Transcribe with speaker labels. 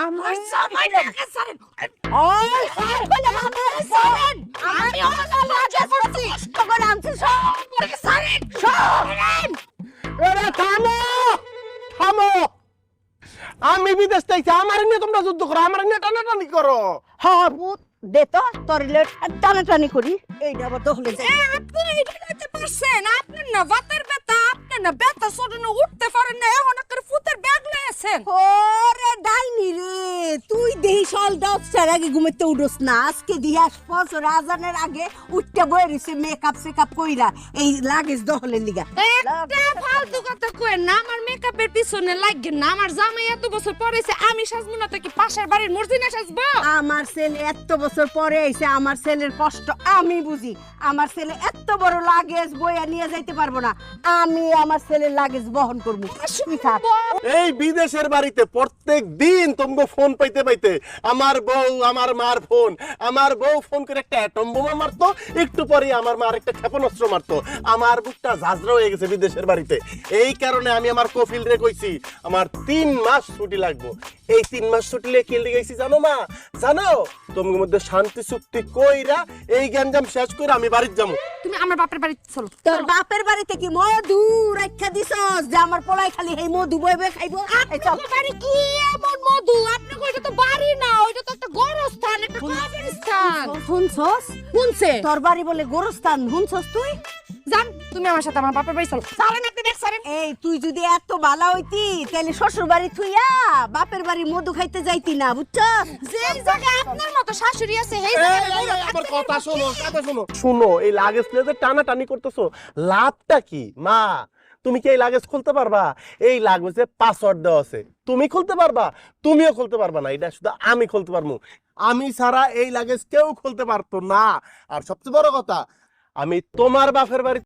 Speaker 1: আমার সময় লাগে স্যার ওই স্যার বলে আমার স্যার আমি অনেক লজ্জা করছি তখন আমি সব করে স্যার সরেন
Speaker 2: এরে থামো থামো আমি বিদেশ থেকে আমার নিয়ে তোমরা যুদ্ধ করো আমার নিয়ে টানাটানি করো
Speaker 1: হ্যাঁ ভূত দে তো তোর টানাটানি করি এইটা আবার দখলে যায়
Speaker 3: আপনারা এটা করতে পারছেন আপনার না বাতের ব্যথা আপনার না ব্যথা সরনে উঠতে পারেন না এখন করে ফুতের ব্যাগ লয়েছেন
Speaker 1: ওরে ডাইনি রে তুই দেহি সল 10টার আগে ঘুমাইতে উঠোস না আজকে দিয়াস ফজর আজানের আগে উঠতে বই রইছে মেকআপ সেকআপ কইরা এই লাগেজ দখলের লিগা
Speaker 3: একটা ফালতু কথা কইেন না আমার মেকআপের পিছনে লাগেন না আমার জামাই এত বছর পরেছে আমি সাজবো না তো কি পাশের বাড়ির মর্জিনা সাজবো
Speaker 1: আমার ছেলে এত বছর পরে আইছে আমার ছেলের কষ্ট আমি বুঝি আমার ছেলে এত বড় লাগেজ বইয়া নিয়ে যাইতে পারবো না আমি আমার ছেলের লাগেজ বহন করবো তুই থাক
Speaker 2: এই বিদেশের বাড়িতে প্রত্যেক দিন তোমগো ফোন পাইতে পাইতে আমার বউ আমার মার ফোন আমার বউ ফোন করে একটা অ্যাটম বোমা মারতো একটু পরে আমার মার একটা ক্ষেপণাস্ত্র মারতো আমার বুকটা ঝাঁঝরা হয়ে গেছে বিদেশের বাড়িতে এই কারণে আমি আমার কফিল রে কইছি আমার 3 মাস ছুটি লাগবে এই 3 মাস ছুটি লে কি গেছি জানো মা জানো তোমার মধ্যে শান্তি চুক্তি কইরা এই গ্যাঞ্জাম শেষ করে আমি বাড়িতে যাবো
Speaker 3: তুমি আমার বাপের বাড়িতে চলো
Speaker 1: তোর বাপের বাড়িতে কি মধু রাখা দিছস যে আমার পোলাই খালি এই মধু বইবে খাইবো এই চল
Speaker 3: বাড়ি কি এমন মধু আপনি কইটা তো বাড়ি না ওইটা তো একটা গোরস্থান একটা কবরস্থান
Speaker 1: শুনছস
Speaker 3: শুনছে
Speaker 1: তোর বাড়ি বলে গোরস্থান শুনছস তুই
Speaker 3: জান তুমি আমার সাথে আমার বাপের বাড়ি চলো চলেন আপনি দেখছেন
Speaker 1: এই তুই যদি এত ভালো হইতি তাহলে শ্বশুর বাড়ি থুইয়া বাপের বাড়ি মধু খাইতে যাইতি না বুঝছস
Speaker 3: যে জায়গায় আপনার মতো শাশুড়ি আছে সেই
Speaker 2: আমার কথা শোনো শোনো এই লাগেজ প্লেতে টানা টানি করতেছো লাভটা কি মা তুমি কি এই লাগেজ খুলতে পারবা এই লাগেজে পাসওয়ার্ড দেওয়া আছে তুমি খুলতে পারবা তুমিও খুলতে পারবা না এটা শুধু আমি খুলতে পারবো আমি ছাড়া এই লাগেজ কেউ খুলতে পারতো না আর সবচেয়ে বড় কথা আমি তোমার বাপের বাড়ি